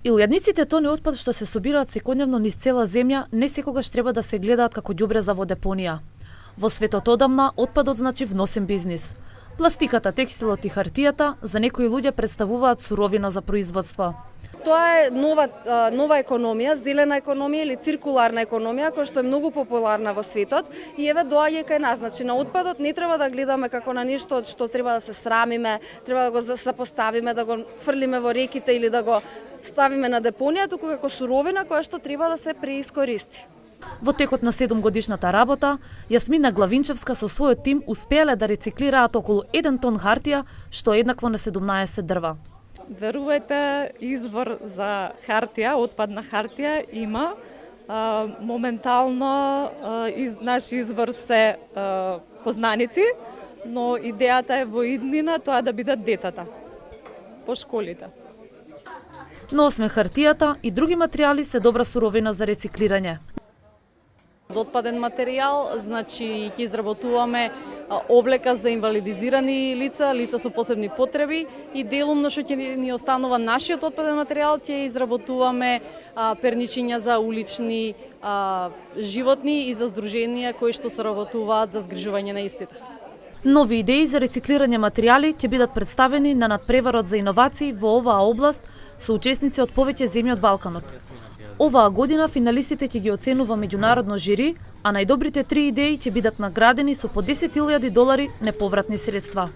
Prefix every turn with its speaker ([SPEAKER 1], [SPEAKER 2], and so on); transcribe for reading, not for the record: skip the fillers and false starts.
[SPEAKER 1] Илјадниците тони отпад што се собираат секојдневно низ цела земја не секогаш треба да се гледаат како ѓубреζа во депонија. Во светот одамна отпадот значи вносен бизнис. Пластиката, текстилот и хартијата за некои луѓе представуваат суровина за производство.
[SPEAKER 2] Тоа е нова економија, зелена економија или циркуларна економија, која што е многу популарна во светот и еве доаѓа кај нас. Значи на отпадот не треба да гледаме како на нешто што треба да се срамиме, треба да го запоставиме, да го фрлиме во реките или да го ставиме на депонија, туку како суровина која што треба да се преискористи.
[SPEAKER 1] Во текот на 7-годишната работа, Јасмина Главинчевска со својот тим успеале да рециклираат околу 1 тон хартија, што е еднакво на 17 дрва.
[SPEAKER 3] Верувате, извор за хартија, отпадна хартија има. Моментално наш извор се познаници, но идејата е во иднина тоа да бидат децата по школите.
[SPEAKER 1] Но освен хартијата и други материјали се добра суровина за рециклирање.
[SPEAKER 4] Од отпаден материјал, значи ќе изработуваме облека за инвалидизирани лица, лица со посебни потреби и делумно што ќе ни останува нашиот отпаден материјал, ќе изработуваме перничиња за улични животни и за здруженија кои што соработуваат за згрижување на истите.
[SPEAKER 1] Нови идеи за рециклирање материјали ќе бидат представени на надпреварот за иновации во оваа област со учесници од повеќе земји од Балканот. Оваа година финалистите ќе ги оценува меѓународно жири, а најдобрите 3 идеи ќе бидат наградени со по $10.000 неповратни средства.